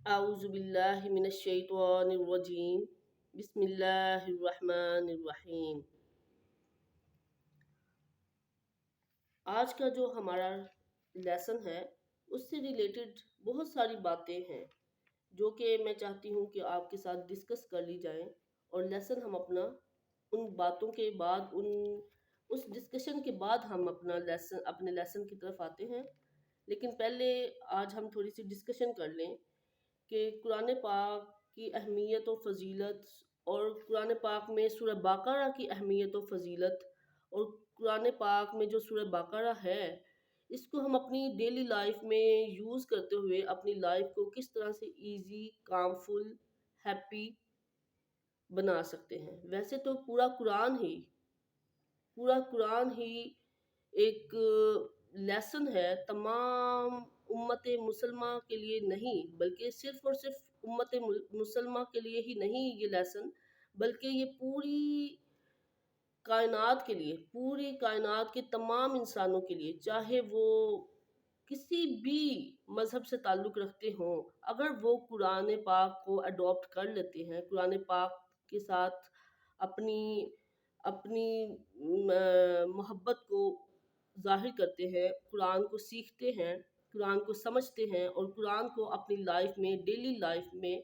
اعوذ باللہ من الشیطان الرجیم بسم اللہ الرحمن الرحیم۔ آج کا جو ہمارا لیسن ہے اس سے ریلیٹڈ بہت ساری باتیں ہیں جو کہ میں چاہتی ہوں کہ آپ کے ساتھ ڈسکس کر لی جائیں، اور لیسن ہم اپنا ان باتوں کے بعد اس ڈسکشن کے بعد ہم اپنے لیسن کی طرف آتے ہیں۔ لیکن پہلے آج ہم تھوڑی سی ڈسکشن کر لیں کہ قرآن پاک کی اہمیت و فضیلت، اور قرآن پاک میں سورہ بقرہ کی اہمیت و فضیلت، اور قرآن پاک میں جو سورہ بقرہ ہے اس کو ہم اپنی ڈیلی لائف میں یوز کرتے ہوئے اپنی لائف کو کس طرح سے ایزی، کامفل، ہیپی بنا سکتے ہیں۔ ویسے تو پورا قرآن ہی ایک لیسن ہے، تمام امت مسلمہ کے لیے نہیں، بلکہ صرف اور صرف امت مسلمہ کے لیے ہی نہیں یہ لیسن، بلکہ یہ پوری کائنات کے تمام انسانوں کے لیے، چاہے وہ کسی بھی مذہب سے تعلق رکھتے ہوں، اگر وہ قرآن پاک کو اڈاپٹ کر لیتے ہیں، قرآن پاک کے ساتھ اپنی اپنی محبت کو ظاہر کرتے ہیں، قرآن کو سیکھتے ہیں، قرآن کو سمجھتے ہیں، اور قرآن کو اپنی لائف میں، ڈیلی لائف میں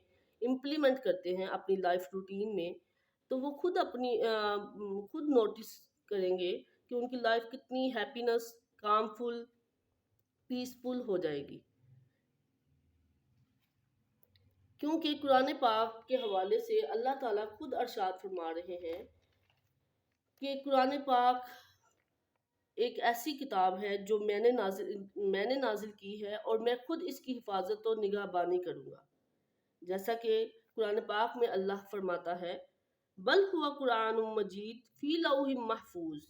امپلیمنٹ کرتے ہیں، اپنی لائف روٹین میں، تو وہ خود نوٹس کریں گے کہ ان کی لائف کتنی ہیپینس، کامفل، پیسفل ہو جائے گی۔ کیونکہ قرآن پاک کے حوالے سے اللہ تعالیٰ خود ارشاد فرما رہے ہیں کہ قرآن پاک ایک ایسی کتاب ہے جو میں نے نازل کی ہے، اور میں خود اس کی حفاظت و نگہبانی کروں گا۔ جیسا کہ قرآن پاک میں اللہ فرماتا ہے، بل ہوا قرآن مجید فی لوح محفوظ،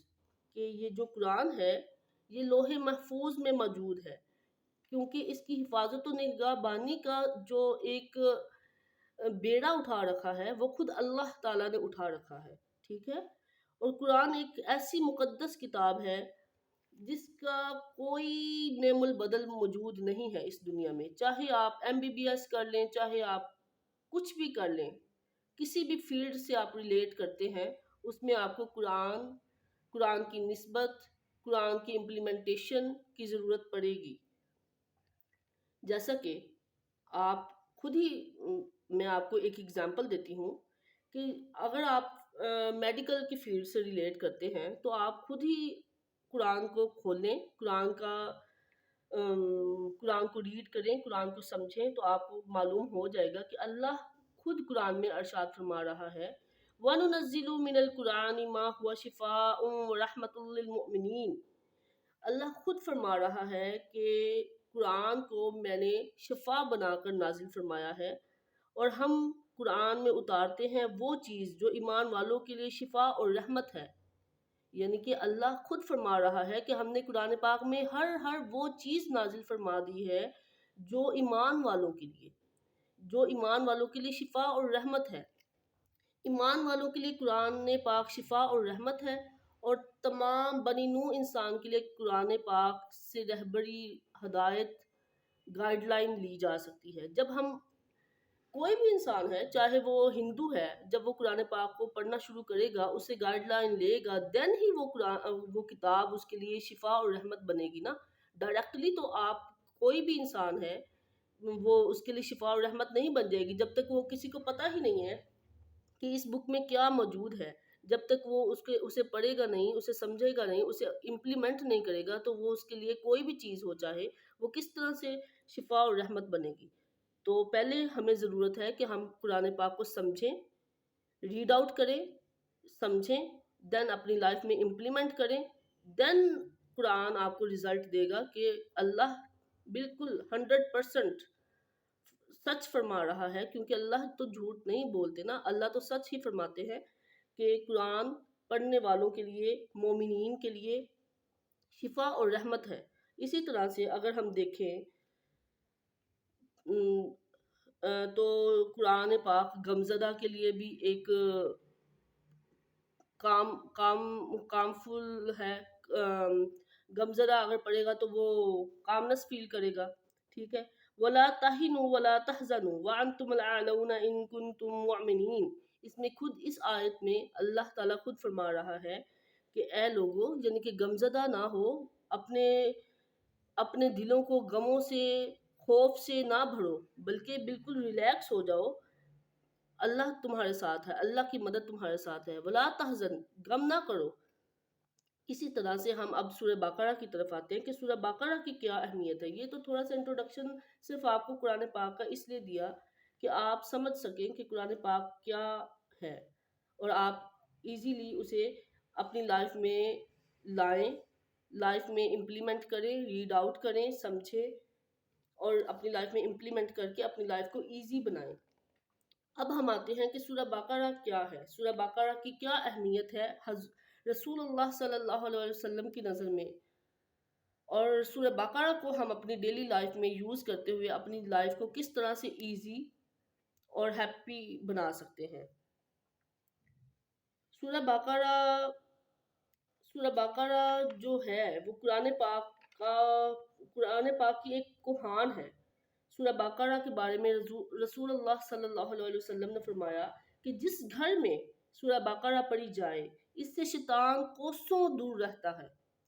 کہ یہ جو قرآن ہے یہ لوح محفوظ میں موجود ہے، کیونکہ اس کی حفاظت و نگہبانی کا جو ایک بیڑا اٹھا رکھا ہے وہ خود اللہ تعالیٰ نے اٹھا رکھا ہے، ٹھیک ہے۔ اور قرآن ایک ایسی مقدس کتاب ہے جس کا کوئی نعم البدل موجود نہیں ہے اس دنیا میں، چاہے آپ MBBS کر لیں، چاہے آپ کچھ بھی کر لیں، کسی بھی فیلڈ سے آپ ریلیٹ کرتے ہیں، اس میں آپ کو قرآن کی نسبت، قرآن کی امپلیمنٹیشن کی ضرورت پڑے گی۔ جیسا کہ آپ خود ہی میں آپ کو ایک ایگزامپل دیتی ہوں کہ اگر آپ میڈیکل کی فیلڈ سے ریلیٹ کرتے ہیں تو آپ خود ہی قرآن کو کھولیں، قرآن کو ریڈ کریں، قرآن کو سمجھیں، تو آپ کو معلوم ہو جائے گا کہ اللہ خود قرآن میں ارشاد فرما رہا ہے، وَنُنَزِّلُ مِنَ الْقُرْآنِ مَا هُوَ شِفَاءٌ وَرَحْمَةٌ لِّلْمُؤْمِنِينَ۔ اللہ خود فرما رہا ہے کہ قرآن کو میں نے شفا بنا کر نازل فرمایا ہے، اور ہم قرآن میں اتارتے ہیں وہ چیز جو ایمان والوں کے لیے شفا اور رحمت ہے۔ یعنی کہ اللہ خود فرما رہا ہے کہ ہم نے قرآن پاک میں ہر وہ چیز نازل فرما دی ہے جو ایمان والوں کے لیے شفا اور رحمت ہے۔ ایمان والوں کے لیے قرآن پاک شفا اور رحمت ہے، اور تمام بنی نوع انسان کے لیے قرآن پاک سے رہبری، ہدایت، گائیڈ لائن لی جا سکتی ہے۔ جب ہم کوئی بھی انسان ہے، چاہے وہ ہندو ہے، جب وہ قرآن پاک کو پڑھنا شروع کرے گا، اس سے گائیڈ لائن لے گا، دین ہی وہ کتاب اس کے لیے شفا اور رحمت بنے گی نا۔ ڈائریکٹلی تو آپ کوئی بھی انسان ہے وہ اس کے لیے شفا اور رحمت نہیں بن جائے گی جب تک وہ کسی کو پتہ ہی نہیں ہے کہ اس بک میں کیا موجود ہے۔ جب تک وہ اسے پڑھے گا نہیں، اسے سمجھے گا نہیں، اسے امپلیمنٹ نہیں کرے گا، تو وہ اس کے لیے کوئی بھی چیز ہو چاہے وہ کس طرح سے شفا اور رحمت بنے گی۔ تو پہلے ہمیں ضرورت ہے کہ ہم قرآن پاک کو سمجھیں، ریڈ آؤٹ کریں، سمجھیں، دین اپنی لائف میں امپلیمنٹ کریں، دین قرآن آپ کو رزلٹ دے گا کہ اللہ بالکل 100% سچ فرما رہا ہے، کیونکہ اللہ تو جھوٹ نہیں بولتے نا، اللہ تو سچ ہی فرماتے ہیں کہ قرآن پڑھنے والوں کے لیے، مومنین کے لیے شفا اور رحمت ہے۔ اسی طرح سے اگر ہم دیکھیں تو قرآن پاک غمزدہ کے لیے بھی ایک کامفل ہے۔ غمزدہ اگر پڑھے گا تو وہ کامنس فیل کرے گا، ٹھیک ہے، وَلَا تَهِنُوا وَلَا تَحْزَنُوا وَأَنْتُمُ الْأَعْلَوْنَ إِن كُنتُم مُؤْمِنِينَ۔ اس میں خود اس آیت میں اللہ تعالیٰ خود فرما رہا ہے کہ اے لوگو، یعنی کہ غمزدہ نہ ہو، اپنے اپنے دلوں کو غموں سے، خوف سے نہ بھرو، بلکہ بالکل ریلیکس ہو جاؤ۔ اللہ تمہارے ساتھ ہے، اللہ کی مدد تمہارے ساتھ ہے۔ وَلَا تَحْزَن، غم نہ کرو۔ اسی طرح سے ہم اب سورہ بقرہ کی طرف آتے ہیں کہ سورہ بقرہ کی کیا اہمیت ہے۔ یہ تو تھوڑا سا انٹروڈکشن صرف آپ کو قرآن پاک کا اس لیے دیا کہ آپ سمجھ سکیں کہ قرآن پاک کیا ہے، اور آپ ایزیلی اسے اپنی لائف میں لائیں، لائف میں امپلیمنٹ کریں، ریڈ آؤٹ کریں، سمجھیں، اور اپنی لائف میں امپلیمنٹ کر کے اپنی لائف کو ایزی بنائیں۔ اب ہم آتے ہیں کہ سورہ بقرہ کیا ہے، سورہ بقرہ کی کیا اہمیت ہے رسول اللہ صلی اللہ علیہ وسلم کی نظر میں، اور سورہ بقرہ کو ہم اپنی ڈیلی لائف میں یوز کرتے ہوئے اپنی لائف کو کس طرح سے ایزی اور ہیپی بنا سکتے ہیں۔ سورہ بقرہ سورہ بقرہ جو ہے وہ قرآن پاک کی ایک کوہان ہے۔ سورہ بقرہ کے بارے میں رسول اللہ صلی اللہ علیہ وسلم نے فرمایا کہ جس گھر میں سورہ بقرہ پڑھی جائے اس سے شیطان کوسوں دور رہتا ہے۔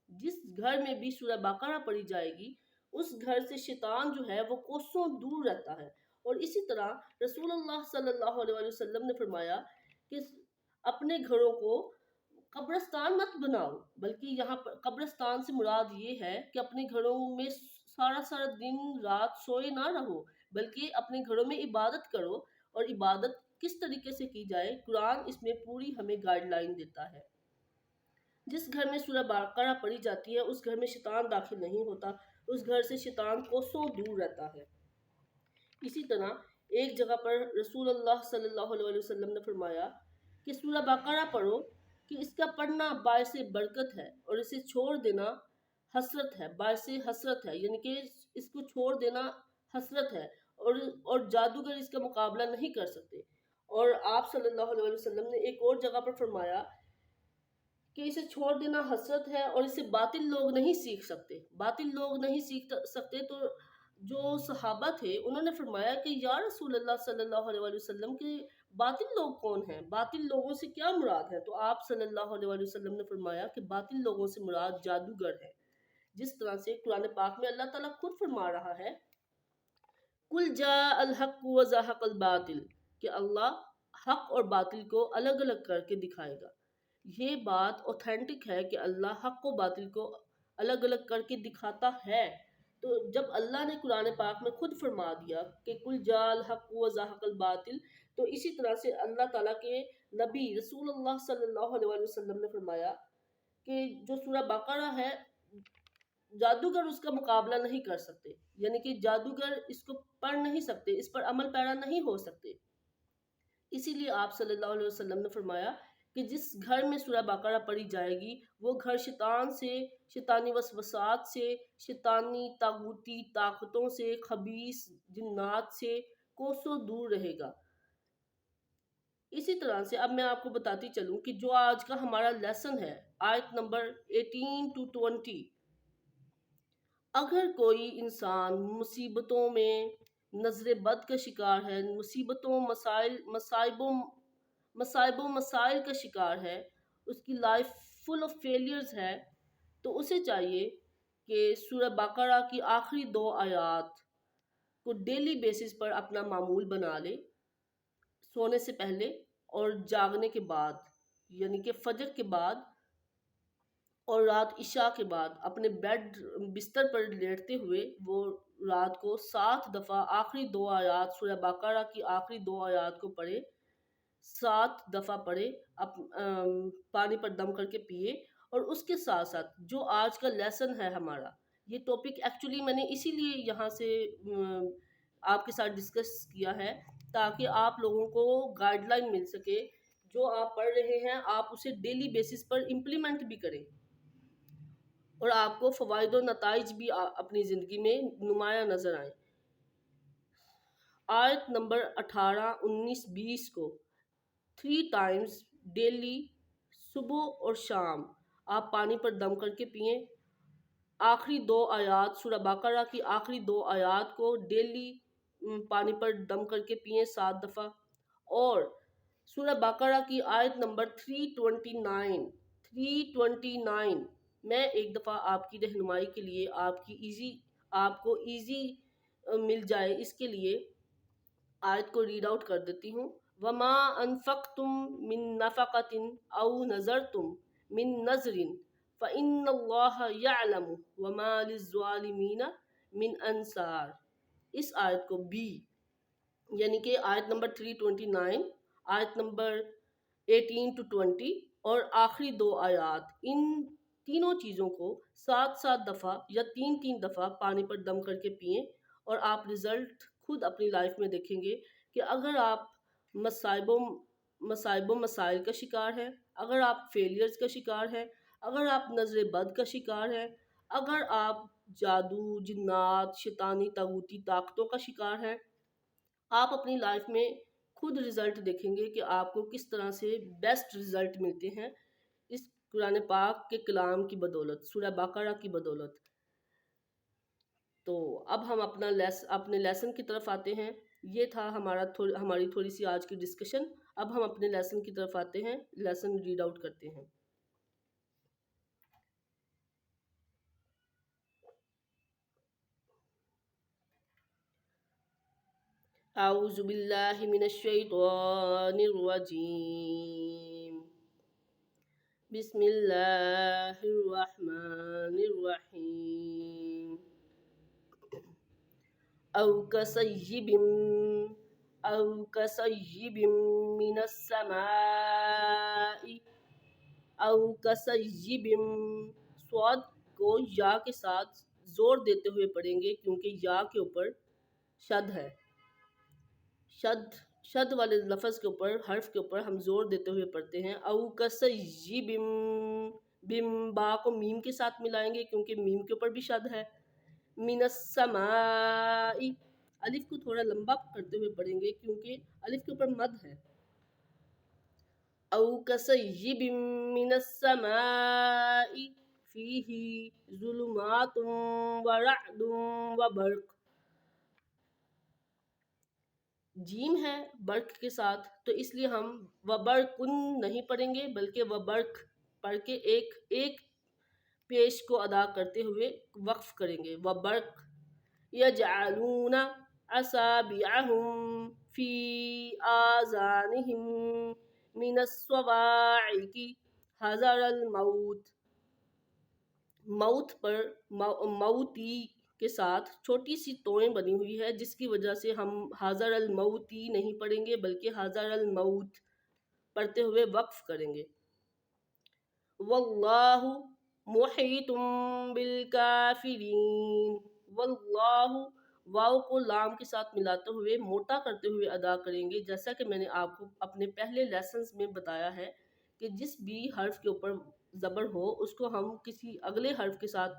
جس گھر میں بھی سورہ بقرہ پڑھی جائے گی اس گھر سے شیطان جو ہے وہ کوسوں دور رہتا ہے۔ اور اسی طرح رسول اللہ صلی اللہ علیہ وسلم نے فرمایا کہ اپنے گھروں کو قبرستان مت بناؤ، بلکہ یہاں پر قبرستان سے مراد یہ ہے کہ اپنے گھروں میں سارا سارا دن رات سوئے نہ رہو، بلکہ اپنے گھروں میں عبادت کرو، اور عبادت کس طریقے سے کی جائے قرآن اس میں پوری ہمیں گائیڈ لائن دیتا ہے۔ جس گھر میں سورہ بقرہ پڑھی جاتی ہے اس گھر میں شیطان داخل نہیں ہوتا، اس گھر سے شیطان کوسوں دور رہتا ہے۔ اسی طرح ایک جگہ پر رسول اللہ صلی اللہ علیہ وسلم نے فرمایا کہ سورہ بقرہ پڑھو کہ اس کا پڑھنا باعث برکت ہے، اور اسے چھوڑ دینا حسرت ہے، باعث حسرت ہے، یعنی کہ اس کو چھوڑ دینا حسرت ہے، اور جادوگر اس کا مقابلہ نہیں کر سکتے۔ اور آپ صلی اللہ علیہ وسلم نے ایک اور جگہ پر فرمایا کہ اسے چھوڑ دینا حسرت ہے، اور اسے باطل لوگ نہیں سیکھ سکتے۔ باطل لوگ نہیں سیکھ سکتے تو جو صحابہ تھے انہوں نے فرمایا کہ یا رسول اللہ صلی اللہ علیہ وسلم کے باطل لوگ کون ہیں، باطل لوگوں سے کیا مراد ہے؟ تو آپ صلی اللہ علیہ وسلم نے فرمایا کہ باطل لوگوں سے مراد جادوگر ہے۔ جس طرح سے قرآن پاک میں اللہ تعالیٰ خود فرما رہا ہے کل جاء الحق وزہق الباطل، کہ اللہ حق اور باطل کو الگ الگ کر کے دکھائے گا۔ یہ بات اوتھینٹک ہے کہ اللہ حق و باطل کو الگ الگ کر کے دکھاتا ہے۔ تو جب اللہ نے قرآن پاک میں خود فرما دیا کہ کل جاء الحق وزہق الباطل، تو اسی طرح سے اللہ تعالیٰ کے نبی رسول اللہ صلی اللہ علیہ وسلم نے فرمایا کہ جو سورہ بقرہ ہے جادوگر اس کا مقابلہ نہیں کر سکتے، یعنی کہ جادوگر اس کو پڑھ نہیں سکتے، اس پر عمل پیرا نہیں ہو سکتے۔ اسی لیے آپ صلی اللہ علیہ وسلم نے فرمایا کہ جس گھر میں سورہ بقرہ پڑھی جائے گی وہ گھر شیطان سے، شیطانی وسوسات سے، شیطانی طاغوتی طاقتوں سے، خبیث جنات سے کوسوں دور رہے گا۔ اسی طرح سے اب میں آپ کو بتاتی چلوں کہ جو آج کا ہمارا لیسن ہے، آیت نمبر 18 to 20، اگر کوئی انسان مصیبتوں میں نظر بد کا شکار ہے، مصیبتوں مصائب و مسائل کا شکار ہے، اس کی لائف فل آف فیلیئرز ہے، تو اسے چاہیے کہ سورہ بقرہ کی آخری 2 آیات کو ڈیلی بیسس پر اپنا معمول بنا لے، سونے سے پہلے اور جاگنے کے بعد، یعنی کہ فجر کے بعد اور رات عشاء کے بعد اپنے بستر پر لیٹتے ہوئے وہ رات کو 7 دفعہ آخری 2 آیات سورہ بقرہ کی آخری 2 آیات کو پڑھے، 7 دفعہ پڑھے، پانی پر دم کر کے پیے۔ اور اس کے ساتھ ساتھ جو آج کا لیسن ہے ہمارا، یہ ٹاپک ایکچولی میں نے اسی لیے یہاں سے آپ کے ساتھ ڈسکس کیا ہے تاکہ آپ لوگوں کو گائیڈ لائن مل سکے، جو آپ پڑھ رہے ہیں آپ اسے ڈیلی بیسس پر امپلیمنٹ بھی کریں، اور آپ کو فوائد و نتائج بھی اپنی زندگی میں نمایاں نظر آئیں۔ آیت نمبر 18، 19، 20 کو 3 ٹائمز ڈیلی صبح اور شام آپ پانی پر دم کر کے پئیں۔ آخری 2 آیات سورہ بقرہ کی آخری 2 آیات کو ڈیلی پانی پر دم کر کے پئیں 7 دفعہ، اور سورہ بقرہ کی آیت نمبر 329 میں ایک دفعہ آپ کی رہنمائی کے لیے آپ کو ایزی مل جائے اس کے لیے آیت کو ریڈ آؤٹ کر دیتی ہوں۔ وَمَا أَنفَقْتُم مِّن نَفَقَةٍ أَوْ نَذَرْتُم مِّن نَذْرٍ فَإِنَّ اللَّهَ يَعْلَمُ وَمَا لِلظَّالِمِينَ مِنْ أَنصَارٍ۔ اس آیت کو بھی یعنی کہ آیت نمبر 329، آیت نمبر 18 to 20 اور آخری 2 آیات، ان تینوں چیزوں کو 7 دفعہ یا 3 دفعہ پانی پر دم کر کے پئیں، اور آپ رزلٹ خود اپنی لائف میں دیکھیں گے کہ اگر آپ مصائب و مسائل کا شکار ہیں، اگر آپ فیلیئرز کا شکار ہیں، اگر آپ نظر بد کا شکار ہیں، اگر آپ جادو، جنات، شیطانی طاغوتی طاقتوں کا شکار ہیں، آپ اپنی لائف میں خود رزلٹ دیکھیں گے کہ آپ کو کس طرح سے بیسٹ رزلٹ ملتے ہیں اس قرآن پاک کے کلام کی بدولت، سورہ بقرہ کی بدولت۔ تو اب ہم اپنے لیسن کی طرف آتے ہیں۔ یہ تھا ہماری تھوڑی سی آج کی ڈسکشن۔ اب ہم اپنے لیسن کی طرف آتے ہیں، لیسن ریڈ آؤٹ کرتے ہیں۔ اعوذ باللہ من الشیطان الرجیم، بسم اللہ الرحمن الرحیم۔ او کصیب من السماء، او کصیب، سواد کو یا کے ساتھ زور دیتے ہوئے پڑھیں گے کیونکہ یا کے اوپر شد ہے، شد والے لفظ کے اوپر، حرف کے اوپر ہم زور دیتے ہوئے پڑھتے ہیں۔ او کصیب، بم با کو میم کے ساتھ ملائیں گے کیونکہ میم کے اوپر بھی شد ہے۔ من السماء، الف کو تھوڑا لمبا کرتے ہوئے پڑھیں گے کیونکہ الف کے اوپر مد ہے۔ او کصیب من السماء فیہ ظلمات ورعد وبرق، جیم ہے برق کے ساتھ تو اس لیے ہم وبرقن نہیں پڑھیں گے بلکہ وبرق پڑھ کے ایک پیش کو ادا کرتے ہوئے وقف کریں گے۔ وبرق، یجعلون اصابعہم فی آذانہم من الصواعق حذر الموت، موتی کے ساتھ چھوٹی سی توئیں بنی ہوئی ہے جس کی وجہ سے ہم حذر الموتی نہیں پڑھیں گے بلکہ حذر الموت پڑھتے ہوئے وقف کریں گے۔ واللہ محیط بالکافرین، واللہ، واو کو لام کے ساتھ ملاتے ہوئے موٹا کرتے ہوئے ادا کریں گے، جیسا کہ میں نے آپ کو اپنے پہلے لیسنز میں بتایا ہے کہ جس بھی حرف کے اوپر زبر ہو اس کو ہم کسی اگلے حرف کے ساتھ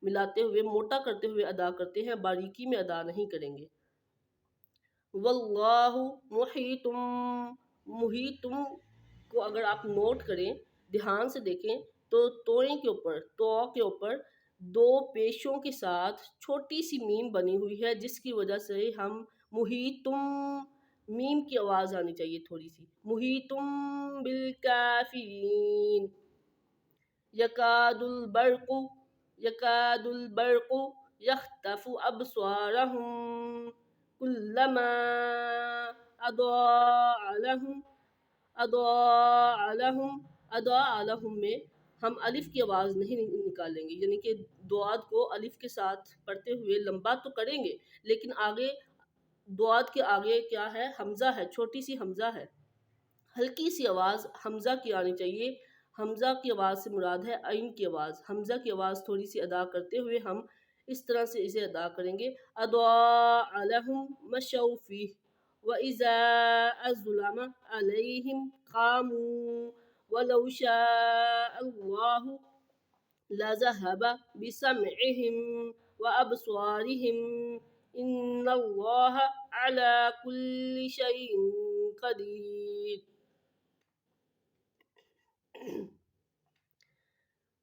ملاتے ہوئے موٹا کرتے ہوئے ادا کرتے ہیں، باریکی میں ادا نہیں کریں گے۔ واللہ محیط کو اگر آپ نوٹ کریں، دھیان سے دیکھیں تو توئیں کے اوپر، تو کے اوپر 2 پیشوں کے ساتھ چھوٹی سی میم بنی ہوئی ہے جس کی وجہ سے ہم محیطم، میم کی آواز آنی چاہیے تھوڑی سی، محیطم بالکافرین۔ یکاد البرق یخطف ابصارہم کلما اضاء لہم میں ہم الف کی آواز نہیں نکالیں گے، یعنی کہ دعات کو الف کے ساتھ پڑھتے ہوئے لمبا تو کریں گے لیکن آگے دعات کے آگے کیا ہے، حمزہ ہے، چھوٹی سی حمزہ ہے، ہلکی سی آواز حمزہ کی آنی چاہیے۔ حمزہ کی آواز سے مراد ہے عین کی آواز، حمزہ کی آواز تھوڑی سی ادا کرتے ہوئے ہم اس طرح سے اسے ادا کریں گے۔ اضاء لہم مشوا فیہ وَإِذَا أَظْلَمَ عَلَيْهِمْ قَامُوا وَلَوْ شَاءَ اللَّهُ لَذَهَبَ بِسَمْعِهِمْ وَأَبْصَارِهِمْ إِنَّ اللَّهَ عَلَى كُلِّ شَيْءٍ قَدِيرٌ۔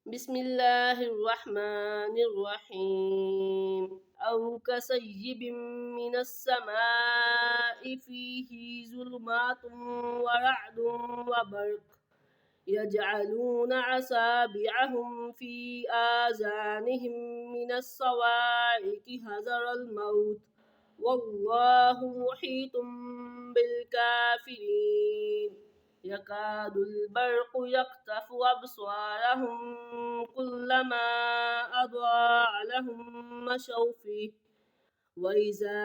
بسم الله الرحمن الرحيم أو كصيب من السماء فيه ظلمات ورعد وبرق يجعلون أصابعهم في آذانهم من الصواعق حذر الموت والله محيط بالكافرين يكاد البرق يخطف أبصارهم كلما أضاء لهم مشوا فيه وإذا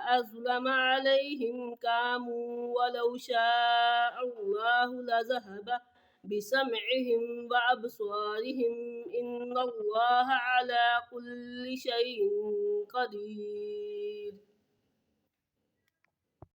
أظلم عليهم قاموا ولو شاء الله لذهب بسمعهم وأبصارهم إن الله على كل شيء قدير